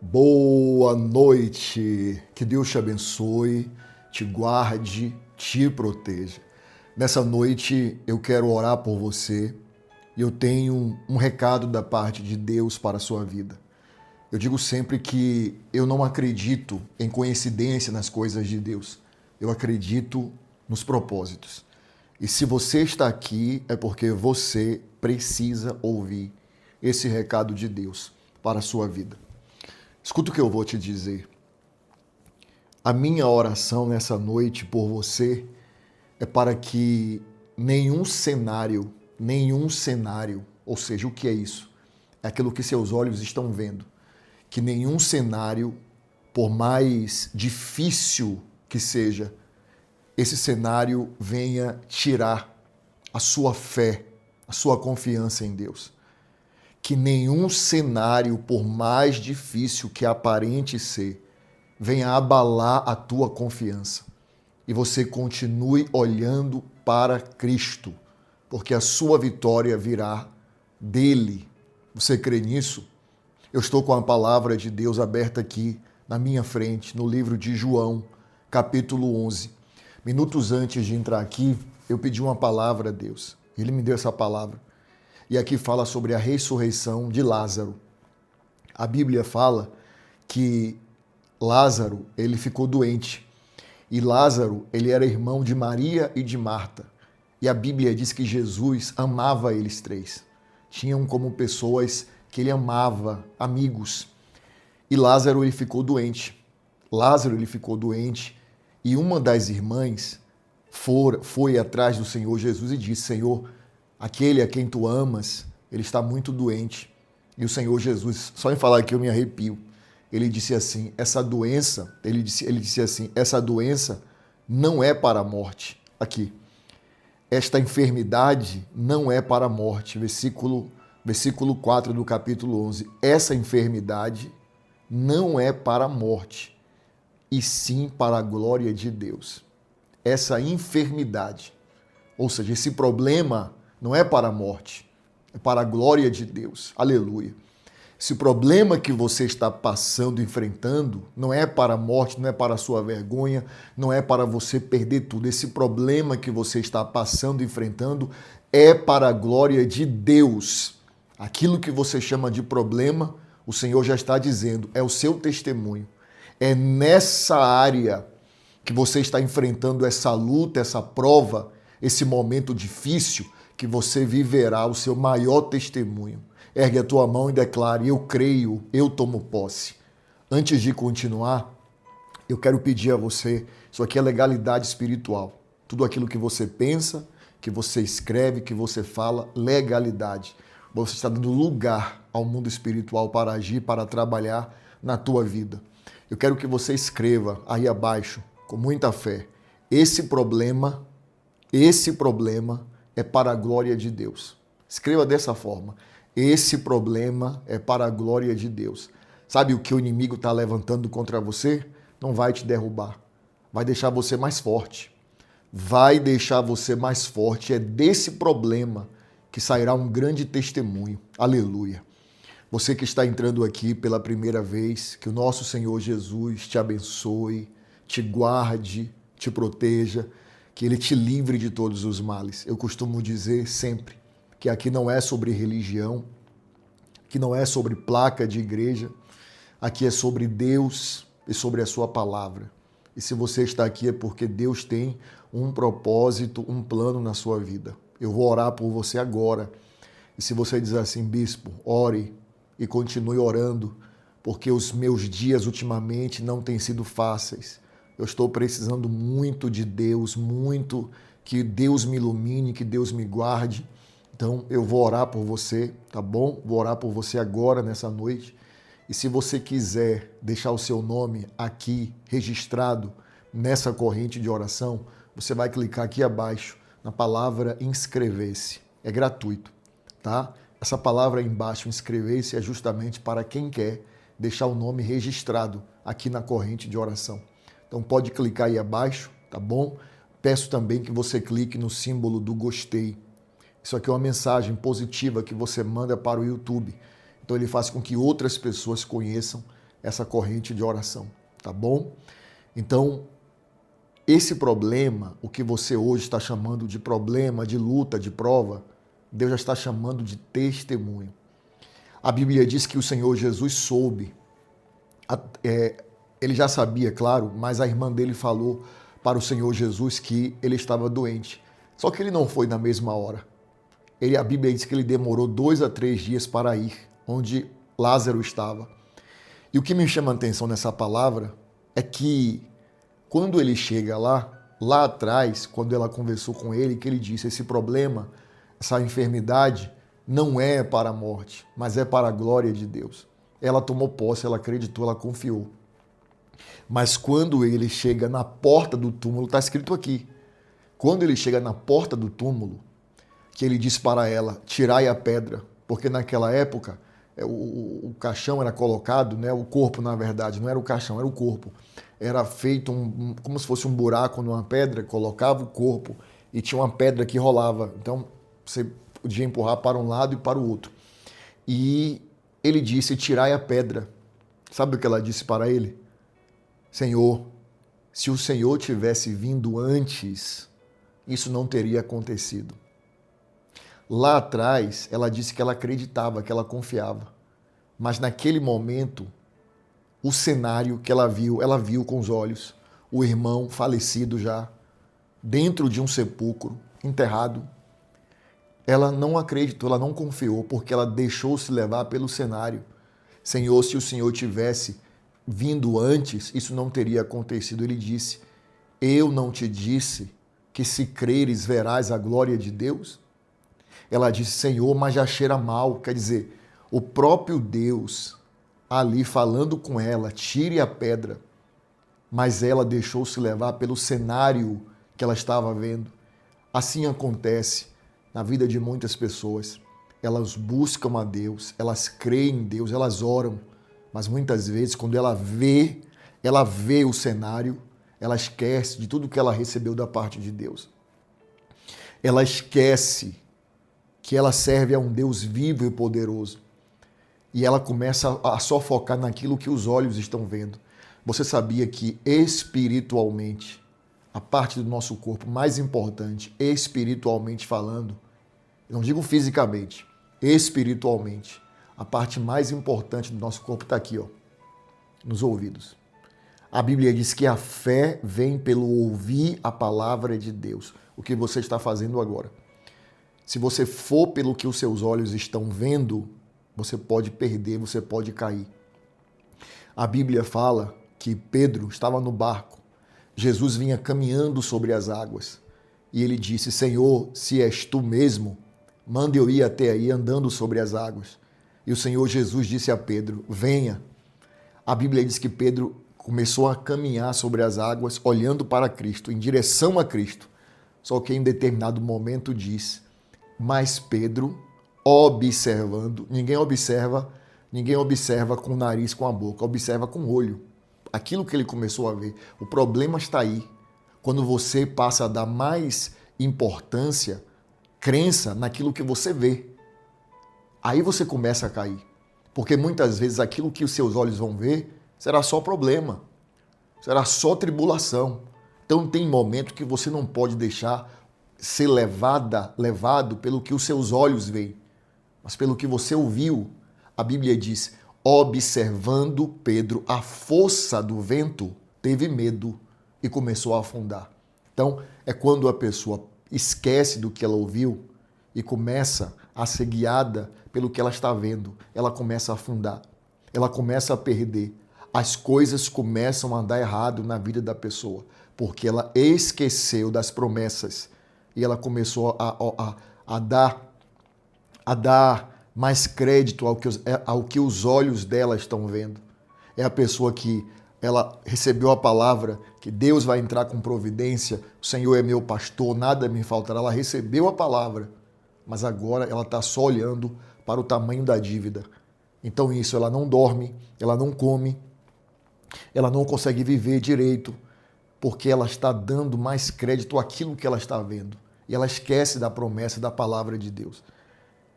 Boa noite, que Deus te abençoe, te guarde, te proteja. Nessa noite eu quero orar por você e eu tenho um recado da parte de Deus para a sua vida. Eu digo sempre que eu não acredito em coincidência nas coisas de Deus, eu acredito nos propósitos. E se você está aqui é porque você precisa ouvir esse recado de Deus para a sua vida. Escuta o que eu vou te dizer. A minha oração nessa noite por você é para que nenhum cenário, ou seja, o que é isso? É aquilo que seus olhos estão vendo. Que nenhum cenário, por mais difícil que seja, esse cenário venha tirar a sua fé, a sua confiança em Deus. Que nenhum cenário, por mais difícil que aparente ser, venha abalar a tua confiança. E você continue olhando para Cristo, porque a sua vitória virá dele. Você crê nisso? Eu estou com a palavra de Deus aberta aqui na minha frente, no livro de João, capítulo 11. Minutos antes de entrar aqui, eu pedi uma palavra a Deus. Ele me deu essa palavra. E aqui fala sobre a ressurreição de Lázaro. A Bíblia fala que Lázaro, ele ficou doente. E Lázaro, ele era irmão de Maria e de Marta. E a Bíblia diz que Jesus amava eles três. Tinham como pessoas que ele amava, amigos. E Lázaro, ele ficou doente. Lázaro, ele ficou doente. E uma das irmãs foi atrás do Senhor Jesus e disse: Senhor, aquele a quem tu amas, ele está muito doente. E o Senhor Jesus, só em falar aqui eu me arrepio. Ele disse assim: essa doença não é para a morte. Aqui. Esta enfermidade não é para a morte. Versículo 4 do capítulo 11. Essa enfermidade não é para a morte, e sim para a glória de Deus. Essa enfermidade, ou seja, esse problema não é para a morte, é para a glória de Deus. Aleluia. Esse problema que você está passando, enfrentando, não é para a morte, não é para a sua vergonha, não é para você perder tudo. Esse problema que você está passando, enfrentando, é para a glória de Deus. Aquilo que você chama de problema, o Senhor já está dizendo, é o seu testemunho. É nessa área que você está enfrentando essa luta, essa prova, esse momento difícil, que você viverá o seu maior testemunho. Ergue a tua mão e declare: eu creio, eu tomo posse. Antes de continuar, eu quero pedir a você, isso aqui é legalidade espiritual. Tudo aquilo que você pensa, que você escreve, que você fala, legalidade. Você está dando lugar ao mundo espiritual para agir, para trabalhar na tua vida. Eu quero que você escreva aí abaixo, com muita fé: esse problema é para a glória de Deus. Escreva dessa forma: esse problema é para a glória de Deus. Sabe o que o inimigo está levantando contra você? Não vai te derrubar. Vai deixar você mais forte. Vai deixar você mais forte. É desse problema que sairá um grande testemunho. Aleluia. Você que está entrando aqui pela primeira vez, que o nosso Senhor Jesus te abençoe, te guarde, te proteja, que Ele te livre de todos os males. Eu costumo dizer sempre que aqui não é sobre religião, que não é sobre placa de igreja, aqui é sobre Deus e sobre a sua palavra. E se você está aqui é porque Deus tem um propósito, um plano na sua vida. Eu vou orar por você agora. E se você diz assim: bispo, ore e continue orando, porque os meus dias ultimamente não têm sido fáceis. Eu estou precisando muito de Deus, muito que Deus me ilumine, que Deus me guarde. Então eu vou orar por você, tá bom? Vou orar por você agora, nessa noite. E se você quiser deixar o seu nome aqui registrado nessa corrente de oração, você vai clicar aqui abaixo na palavra inscrever-se. É gratuito, tá? Essa palavra aí embaixo, inscrever-se, é justamente para quem quer deixar o nome registrado aqui na corrente de oração. Então pode clicar aí abaixo, tá bom? Peço também que você clique no símbolo do gostei. Isso aqui é uma mensagem positiva que você manda para o YouTube. Então ele faz com que outras pessoas conheçam essa corrente de oração, tá bom? Então, esse problema, o que você hoje está chamando de problema, de luta, de prova, Deus já está chamando de testemunho. A Bíblia diz que o Senhor Jesus soube, ele já sabia, claro, mas a irmã dele falou para o Senhor Jesus que ele estava doente. Só que ele não foi na mesma hora. A Bíblia diz que ele demorou 2 a 3 dias para ir onde Lázaro estava. E o que me chama a atenção nessa palavra é que quando ele chega lá atrás, quando ela conversou com ele, que ele disse, esse problema, essa enfermidade não é para a morte, mas é para a glória de Deus. Ela tomou posse, ela acreditou, ela confiou. Mas quando ele chega na porta do túmulo, está escrito aqui, quando ele chega na porta do túmulo, que ele diz para ela, tirai a pedra, porque naquela época o caixão era colocado, né, o corpo na verdade, não era o caixão, era o corpo. Era feito como se fosse um buraco numa pedra, colocava o corpo e tinha uma pedra que rolava. Então você podia empurrar para um lado e para o outro. E ele disse, tirai a pedra. Sabe o que ela disse para ele? Senhor, se o Senhor tivesse vindo antes, isso não teria acontecido. Lá atrás, ela disse que ela acreditava, que ela confiava. Mas naquele momento, o cenário que ela viu com os olhos, o irmão falecido já, dentro de um sepulcro, enterrado. Ela não acreditou, ela não confiou, porque ela deixou-se levar pelo cenário. Senhor, se o Senhor tivesse vindo antes, isso não teria acontecido. Ele disse, eu não te disse que se creres verás a glória de Deus? Ela disse, Senhor, mas já cheira mal. Quer dizer, o próprio Deus ali falando com ela, tire a pedra, mas ela deixou-se levar pelo cenário que ela estava vendo. Assim acontece na vida de muitas pessoas. Elas buscam a Deus, elas creem em Deus, elas oram, mas muitas vezes quando ela vê o cenário, ela esquece de tudo que ela recebeu da parte de Deus. Ela esquece que ela serve a um Deus vivo e poderoso. E ela começa a só focar naquilo que os olhos estão vendo. Você sabia que espiritualmente, a parte do nosso corpo mais importante, espiritualmente falando, não digo fisicamente, espiritualmente, a parte mais importante do nosso corpo está aqui, ó, nos ouvidos. A Bíblia diz que a fé vem pelo ouvir a palavra de Deus. O que você está fazendo agora. Se você for pelo que os seus olhos estão vendo, você pode perder, você pode cair. A Bíblia fala que Pedro estava no barco. Jesus vinha caminhando sobre as águas. E ele disse, Senhor, se és tu mesmo, manda eu ir até aí andando sobre as águas. E o Senhor Jesus disse a Pedro, venha. A Bíblia diz que Pedro começou a caminhar sobre as águas, olhando para Cristo, em direção a Cristo. Só que em determinado momento diz, mas Pedro, observando, ninguém observa com o nariz, com a boca, observa com o olho. Aquilo que ele começou a ver. O problema está aí. Quando você passa a dar mais importância, crença naquilo que você vê. Aí você começa a cair. Porque muitas vezes aquilo que os seus olhos vão ver será só problema, será só tribulação. Então tem momento que você não pode deixar ser levado pelo que os seus olhos veem, mas pelo que você ouviu. A Bíblia diz, observando Pedro a força do vento, teve medo e começou a afundar. Então, é quando a pessoa esquece do que ela ouviu e começa a ser guiada pelo que ela está vendo. Ela começa a afundar, ela começa a perder. As coisas começam a dar errado na vida da pessoa, porque ela esqueceu das promessas e ela começou a dar mais crédito ao que os olhos dela estão vendo. É a pessoa que ela recebeu a palavra que Deus vai entrar com providência, o Senhor é meu pastor, nada me faltará. Ela recebeu a palavra, mas agora ela está só olhando para o tamanho da dívida. Então isso, ela não dorme, ela não come, ela não consegue viver direito, porque ela está dando mais crédito àquilo que ela está vendo. E ela esquece da promessa da palavra de Deus.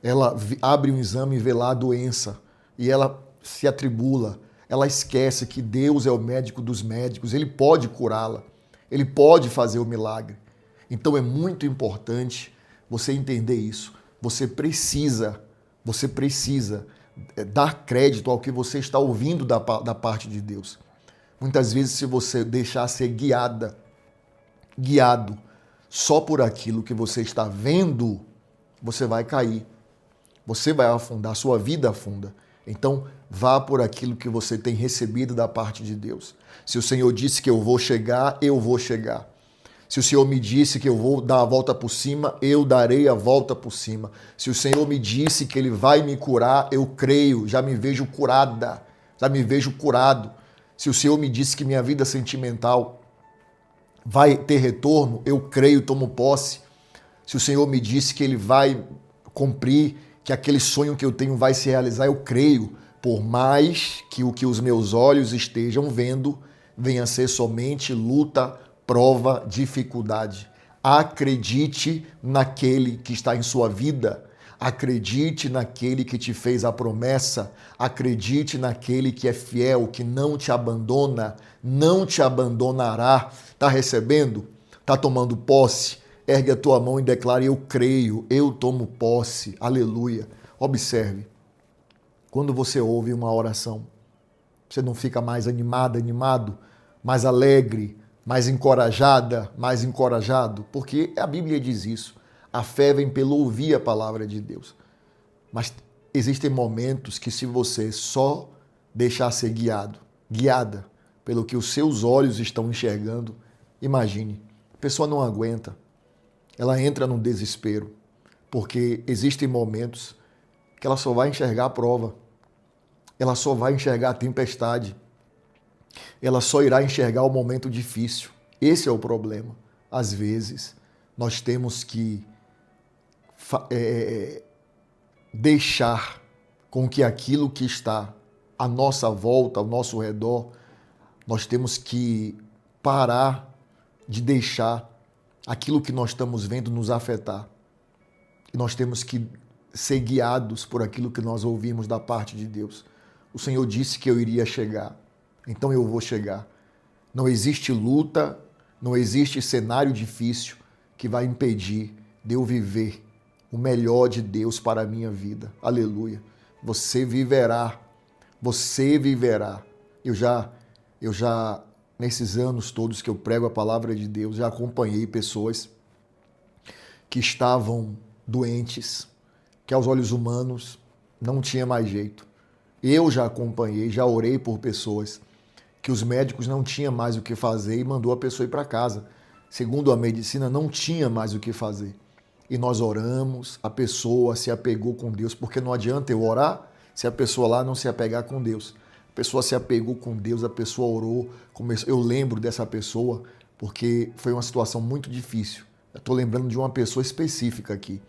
Ela abre um exame e vê lá a doença, e ela se atribula, ela esquece que Deus é o médico dos médicos, Ele pode curá-la, Ele pode fazer o milagre. Então é muito importante você entender isso. Você precisa dar crédito ao que você está ouvindo da parte de Deus. Muitas vezes, se você deixar ser guiado só por aquilo que você está vendo, você vai cair. Você vai afundar, sua vida afunda. Então, vá por aquilo que você tem recebido da parte de Deus. Se o Senhor disse que eu vou chegar, eu vou chegar. Se o Senhor me disse que eu vou dar a volta por cima, eu darei a volta por cima. Se o Senhor me disse que Ele vai me curar, eu creio, já me vejo curada, já me vejo curado. Se o Senhor me disse que minha vida sentimental vai ter retorno, eu creio, tomo posse. Se o Senhor me disse que Ele vai cumprir, que aquele sonho que eu tenho vai se realizar, eu creio, por mais que o que os meus olhos estejam vendo venha a ser somente luta, prova, dificuldade. Acredite naquele que está em sua vida. Acredite naquele que te fez a promessa. Acredite naquele que é fiel, que não te abandona, não te abandonará. Está recebendo? Está tomando posse? Ergue a tua mão e declare: eu creio, eu tomo posse. Aleluia. Observe, quando você ouve uma oração, você não fica mais animado, mais alegre, mais encorajada, mais encorajado? Porque a Bíblia diz isso. A fé vem pelo ouvir a palavra de Deus. Mas existem momentos que, se você só deixar ser guiada pelo que os seus olhos estão enxergando, imagine, a pessoa não aguenta. Ela entra num desespero, porque existem momentos que ela só vai enxergar a prova, ela só vai enxergar a tempestade, ela só irá enxergar o momento difícil. Esse é o problema. Às vezes, nós temos que deixar com que aquilo que está à nossa volta, ao nosso redor, nós temos que parar de deixar aquilo que nós estamos vendo nos afetar. E nós temos que ser guiados por aquilo que nós ouvimos da parte de Deus. O Senhor disse que eu iria chegar, então eu vou chegar. Não existe luta, não existe cenário difícil que vai impedir de eu viver o melhor de Deus para a minha vida. Aleluia. Você viverá. Você viverá. Eu já nesses anos todos que eu prego a palavra de Deus, já acompanhei pessoas que estavam doentes, que aos olhos humanos não tinha mais jeito. Eu já acompanhei, já orei por pessoas que os médicos não tinham mais o que fazer e mandou a pessoa ir para casa. Segundo a medicina, não tinha mais o que fazer. E nós oramos, a pessoa se apegou com Deus, porque não adianta eu orar se a pessoa lá não se apegar com Deus. A pessoa se apegou com Deus, a pessoa orou. Eu lembro dessa pessoa porque foi uma situação muito difícil. Eu estou lembrando de uma pessoa específica aqui,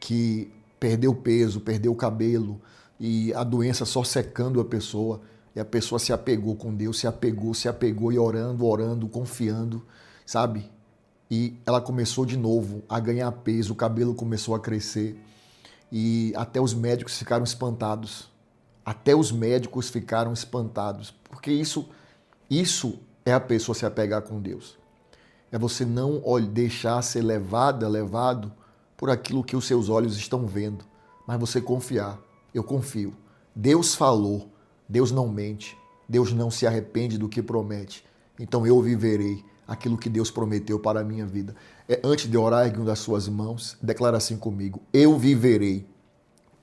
que perdeu peso, perdeu o cabelo e a doença só secando a pessoa. E a pessoa se apegou com Deus, se apegou e orando, confiando, sabe? E ela começou de novo a ganhar peso, o cabelo começou a crescer e até os médicos ficaram espantados. Até os médicos ficaram espantados, porque isso é a pessoa se apegar com Deus. É você não deixar ser levado por aquilo que os seus olhos estão vendo, mas você confiar. Eu confio. Deus falou, Deus não mente, Deus não se arrepende do que promete. Então eu viverei aquilo que Deus prometeu para a minha vida. Antes de orar, ergue uma das suas mãos, declara assim comigo: eu viverei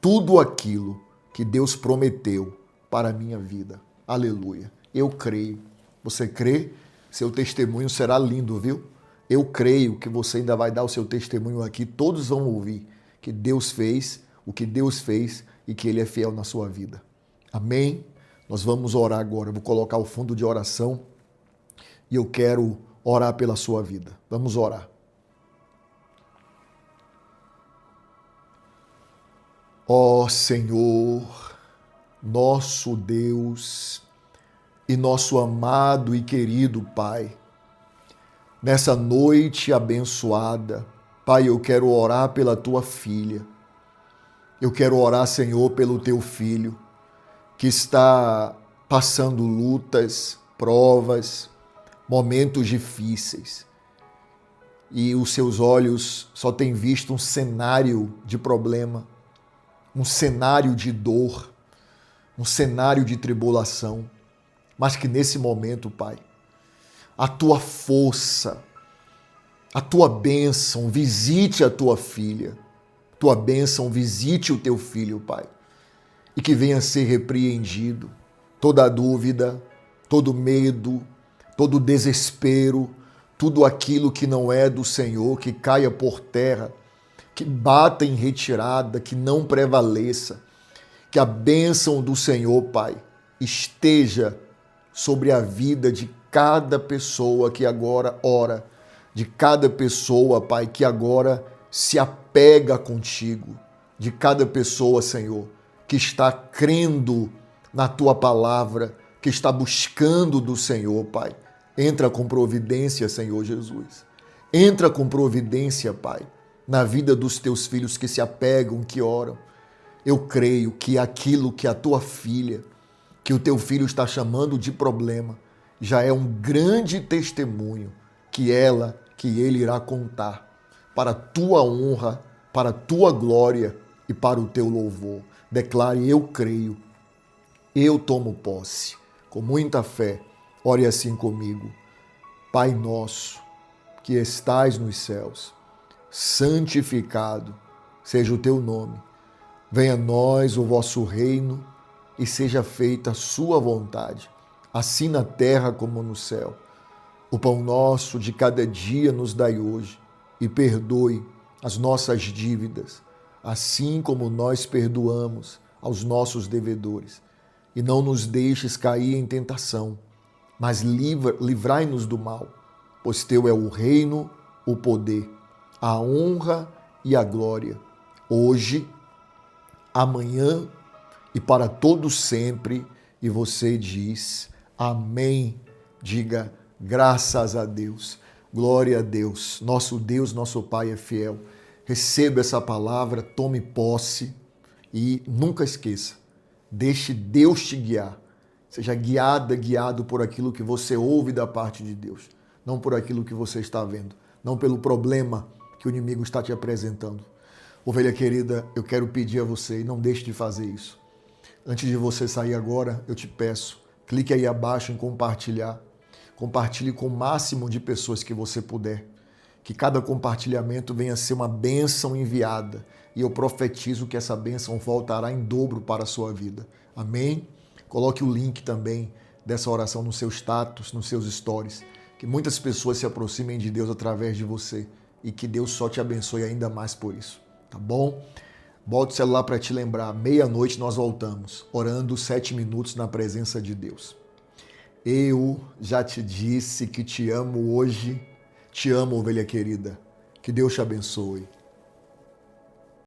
tudo aquilo que Deus prometeu para a minha vida. Aleluia. Eu creio. Você crê? Seu testemunho será lindo, viu? Eu creio que você ainda vai dar o seu testemunho aqui. Todos vão ouvir que Deus fez o que Deus fez e que Ele é fiel na sua vida. Amém? Nós vamos orar agora. Eu vou colocar o fundo de oração e eu quero orar pela sua vida. Vamos orar. Ó Senhor, nosso Deus e nosso amado e querido Pai, nessa noite abençoada, Pai, eu quero orar pela tua filha. Eu quero orar, Senhor, pelo teu filho que está passando lutas, provas, momentos difíceis. E os seus olhos só têm visto um cenário de problema, um cenário de dor, um cenário de tribulação. Mas que nesse momento, Pai, a tua força, a tua bênção visite a tua filha, tua bênção visite o teu filho, Pai, e que venha ser repreendido toda dúvida, todo medo, todo desespero, tudo aquilo que não é do Senhor, que caia por terra, que bata em retirada, que não prevaleça, que a bênção do Senhor, Pai, esteja sobre a vida de cada pessoa que agora ora, de cada pessoa, Pai, que agora se apega contigo, de cada pessoa, Senhor, que está crendo na tua palavra, que está buscando do Senhor, Pai. Entra com providência, Senhor Jesus. Entra com providência, Pai, na vida dos teus filhos que se apegam, que oram. Eu creio que aquilo que a tua filha, que o teu filho está chamando de problema, já é um grande testemunho que ela, que ele irá contar para a tua honra, para a tua glória e para o teu louvor. Declare: eu creio, eu tomo posse. Com muita fé, ore assim comigo. Pai nosso, que estais nos céus, santificado seja o teu nome. Venha a nós o vosso reino e seja feita a sua vontade, assim na terra como no céu. O pão nosso de cada dia nos dai hoje e perdoe as nossas dívidas, assim como nós perdoamos aos nossos devedores. E não nos deixes cair em tentação, mas livrai-nos do mal, pois teu é o reino, o poder, a honra e a glória, hoje, amanhã e para todo sempre. E você diz amém. Diga graças a Deus, glória a Deus. Nosso Pai é fiel. Receba essa palavra, tome posse e nunca esqueça, deixe Deus te guiar. Seja guiado por aquilo que você ouve da parte de Deus, não por aquilo que você está vendo, não pelo problema que o inimigo está te apresentando. Ovelha querida, eu quero pedir a você, e não deixe de fazer isso. Antes de você sair agora, eu te peço, clique aí abaixo em compartilhar. Compartilhe com o máximo de pessoas que você puder. Que cada compartilhamento venha a ser uma bênção enviada. E eu profetizo que essa bênção voltará em dobro para a sua vida. Amém? Coloque o link também dessa oração no seu status, nos seus stories. Que muitas pessoas se aproximem de Deus através de você. E que Deus só te abençoe ainda mais por isso. Tá bom? Bota o celular para te lembrar. Meia-noite nós voltamos, orando 7 minutos na presença de Deus. Eu já te disse que te amo hoje. Te amo, ovelha querida. Que Deus te abençoe.